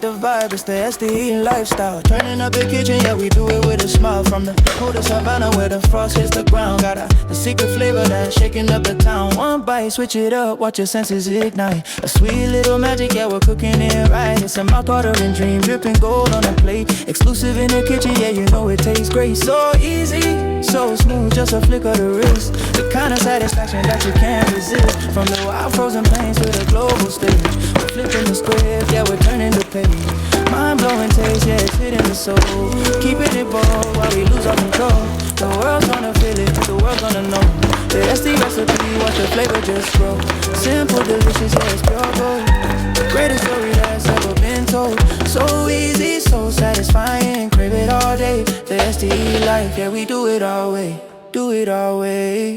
the vibe, it's the SD lifestyle. Turning up the kitchen, yeah, we do it with a smile. From the coldest savanna where the frost hits the ground. Got the secret flavor that's shaking up the town. One bite, switch it up, watch your senses ignite. A sweet little magic, yeah, we're cooking it right. It's a mouth-watering dream, dripping gold on a plate. Exclusive in the kitchen, yeah, you know it tastes great. So easy, so smooth, just a flick of the wrist. The kind of satisfaction that you can't resist. From the wild frozen plains to the global stage, we're flipping the script, yeah, we're turning the page. Mind-blowing taste, yeah, it's hitting the soul. Keeping it bold while we lose our control. The world's gonna feel it, the world's gonna know. The SD recipe, watch the flavor just grow. Simple, delicious, yeah, it's pure gold. The greatest story that's ever been told. So easy, so satisfying, crave it all day. The SD life, yeah, we do it our way, do it our way.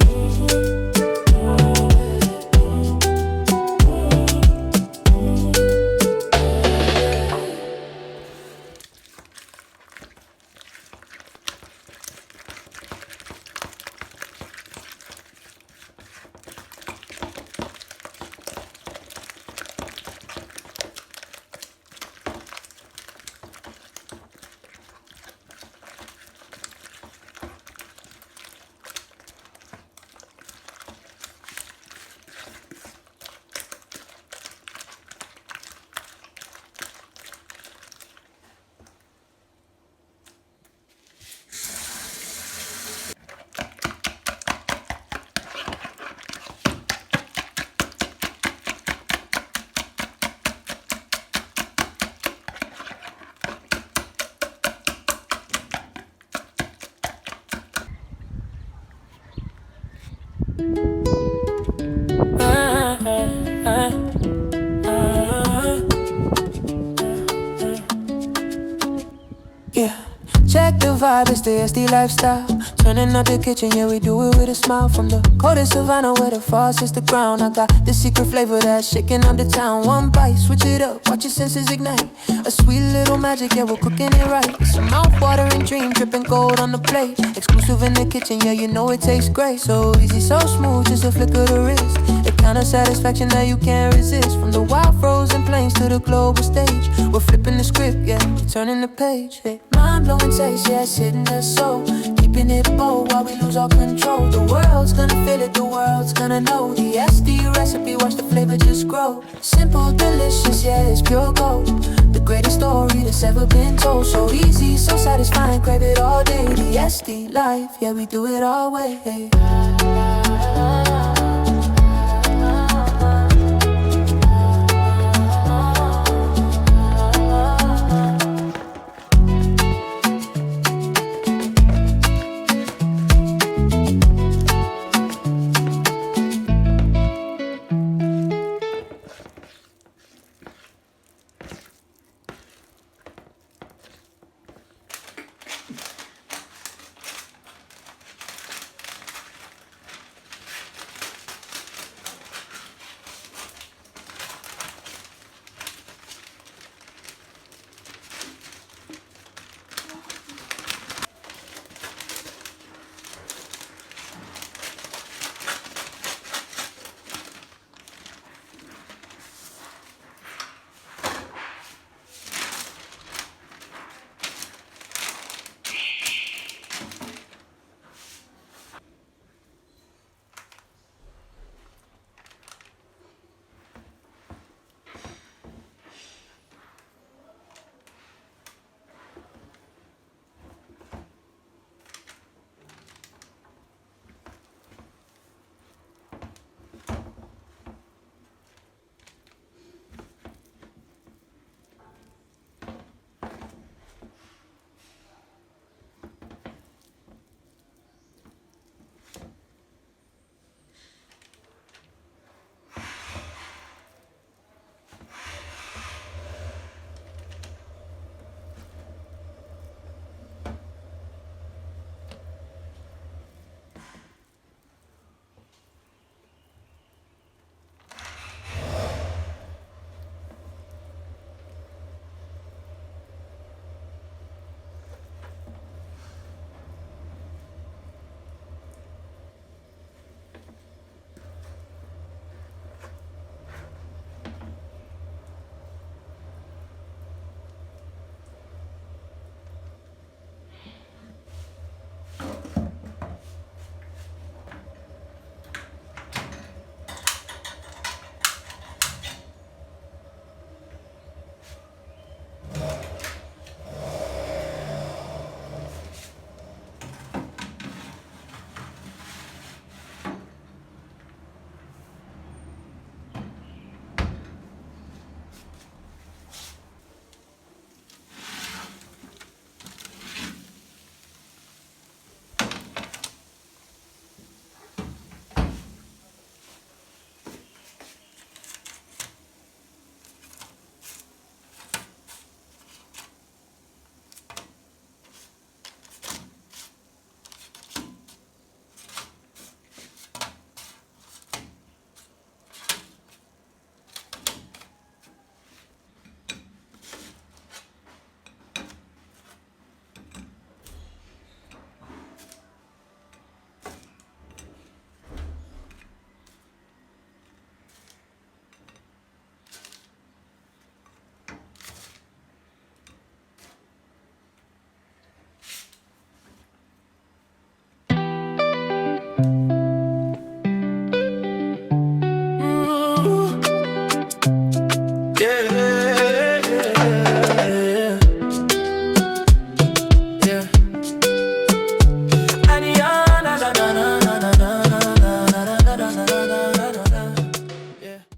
Yeah, check the vibe, it's the SD lifestyle. Turning up the kitchen, yeah, we do it with a smile. From the coldest savannah where the frost hits the ground. I got the secret flavor that's shaking up the town. One bite, switch it up, watch your senses ignite. A sweet little magic, yeah, we're cooking it right. It's a mouth-watering dream, dripping gold on the plate. Exclusive in the kitchen, yeah, you know it tastes great. So easy, so smooth, just a flick of the wrist. The kind of satisfaction that you can't resist. From the wild frozen plains to the global stage, we're flipping the script, yeah, turning the page, yeah. Mind-blowing taste, yeah, it's hitting the soul. Keeping it bold while we lose our control. The world's gonna feel it, the world's gonna know. The SD recipe, watch the flavor just grow. Simple, delicious, yeah, it's pure gold. The greatest story that's ever been told. So easy, so satisfying, crave it all day. The SD life, yeah, we do it our way.